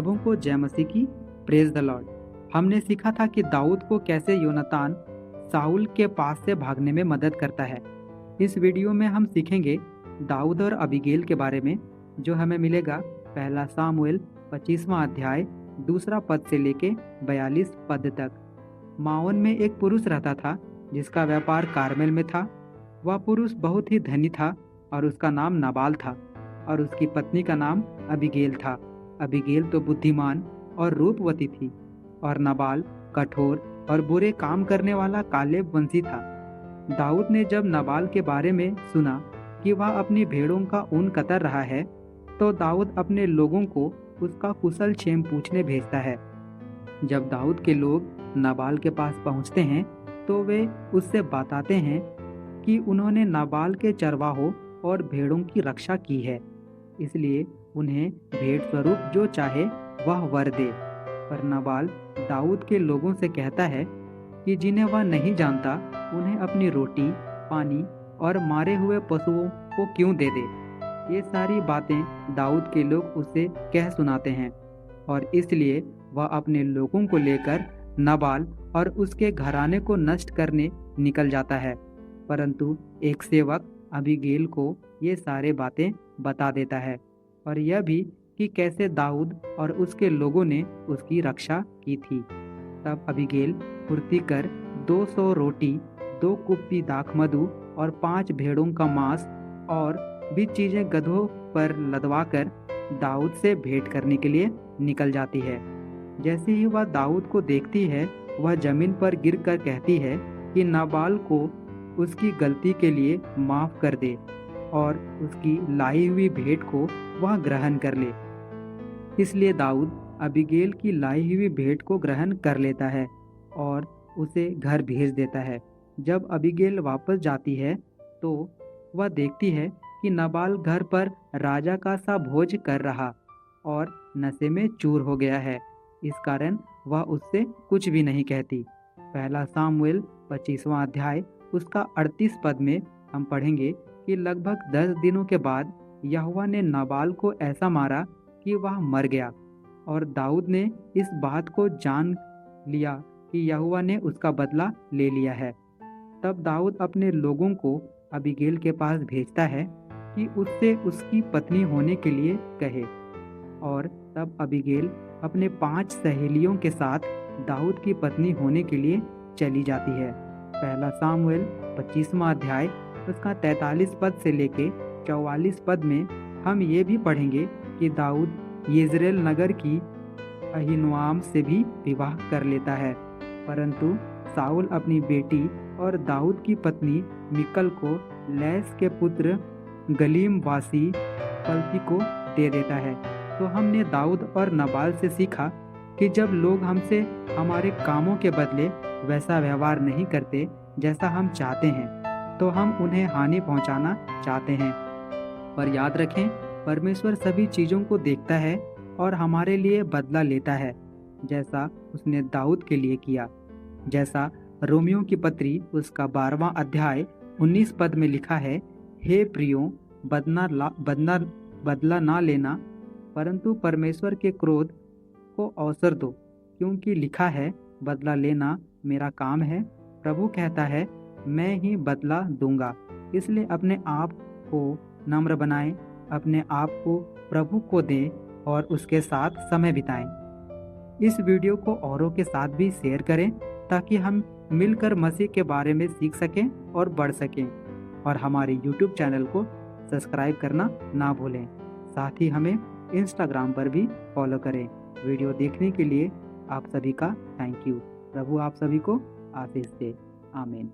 सबों को जय मसीह की। Praise the Lord. हमने सीखा था कि दाऊद को कैसे योनातान साउल के पास से भागने में मदद करता है। इस वीडियो में हम सीखेंगे दाऊद और अबीगेल के बारे में, जो हमें मिलेगा पहला सामुएल 25वां अध्याय 2 पद से लेके 42 पद तक। माओन में एक पुरुष रहता था जिसका व्यापार कारमेल में था। वह पुरुष बहुत ही धनी था और उसका नाम नाबाल था और उसकी पत्नी का नाम अबीगेल था। अबीगेल तो बुद्धिमान और रूपवती थी और नाबाल कठोर और बुरे काम करने वाला कालेब वंशी था। दाऊद ने जब नाबाल के बारे में सुना कि वह अपनी भेड़ों का ऊन कतर रहा है, तो दाऊद अपने लोगों को उसका कुशल क्षेम पूछने भेजता है। जब दाऊद के लोग नाबाल के पास पहुंचते हैं तो वे उससे बताते हैं कि उन्होंने नाबाल के चरवाहों और भेड़ों की रक्षा की है, इसलिए उन्हें भेंट स्वरूप जो चाहे वह वर दे। पर नाबाल दाऊद के लोगों से कहता है कि जिन्हें वह नहीं जानता उन्हें अपनी रोटी, पानी और मारे हुए पशुओं को क्यों दे दे। ये सारी बातें दाऊद के लोग उसे कह सुनाते हैं और इसलिए वह अपने लोगों को लेकर नाबाल और उसके घराने को नष्ट करने निकल जाता है। परंतु एक सेवक अबीगेल को ये सारे बातें बता देता है और यह भी कि कैसे दाऊद और उसके लोगों ने उसकी रक्षा की थी। तब अबीगेल फुर्ती कर 200 रोटी, 2 कुप्पी दाखमधु और 5 भेड़ों का मांस और भी चीजें गधों पर लदवाकर दाऊद से भेंट करने के लिए निकल जाती है। जैसे ही वह दाऊद को देखती है, वह जमीन पर गिरकर कहती है कि नाबाल को उसकी गलती के लिए माफ कर दे और उसकी लाई हुई भेंट को वह ग्रहण कर ले। इसलिए दाऊद अबीगेल की लाई हुई भेंट को ग्रहण कर लेता है और उसे घर भेज देता है। जब अबीगेल वापस जाती है तो वह देखती है कि नाबाल घर पर राजा का सा भोज कर रहा और नशे में चूर हो गया है। इस कारण वह उससे कुछ भी नहीं कहती। पहला सामुएल 25वां अध्याय उसका 38 पद में हम पढ़ेंगे कि लगभग 10 दिनों के बाद यहोवा ने नाबाल को ऐसा मारा कि वह मर गया और दाऊद ने इस बात को जान लिया कि यहोवा ने उसका बदला ले लिया है। तब दाऊद अपने लोगों को अबीगेल के पास भेजता है कि उससे उसकी पत्नी होने के लिए कहे और तब अबीगेल अपने 5 सहेलियों के साथ दाऊद की पत्नी होने के लिए चली जाती है। पहला सामुएल 25वां अध्याय उसका 43 पद से लेके 44 पद में हम ये भी पढ़ेंगे कि दाऊद यिज्रेल नगर की अहीनोआम से भी विवाह कर लेता है, परंतु साउल अपनी बेटी और दाऊद की पत्नी मिकल को लैस के पुत्र गलीम वासी पलती को दे देता है। तो हमने दाऊद और नाबाल से सीखा कि जब लोग हमसे हमारे कामों के बदले वैसा व्यवहार नहीं करते जैसा हम चाहते हैं, तो हम उन्हें हानि पहुंचाना चाहते हैं। पर याद रखें, परमेश्वर सभी चीज़ों को देखता है और हमारे लिए बदला लेता है, जैसा उसने दाऊद के लिए किया। जैसा रोमियो की पत्री उसका 12वां अध्याय 19 पद में लिखा है, हे प्रियो, बदला ना लेना, परंतु परमेश्वर के क्रोध को अवसर दो, क्योंकि लिखा है, बदला लेना मेरा काम है, प्रभु कहता है, मैं ही बदला दूंगा। इसलिए अपने आप को नम्र बनाएं, अपने आप को प्रभु को दें और उसके साथ समय बिताएं। इस वीडियो को औरों के साथ भी शेयर करें ताकि हम मिलकर मसीह के बारे में सीख सकें और बढ़ सकें। और हमारे YouTube चैनल को सब्सक्राइब करना ना भूलें। साथ ही हमें Instagram पर भी फॉलो करें। वीडियो देखने के लिए आप सभी का थैंक यू। प्रभु आप सभी को आशीष दे। आमीन।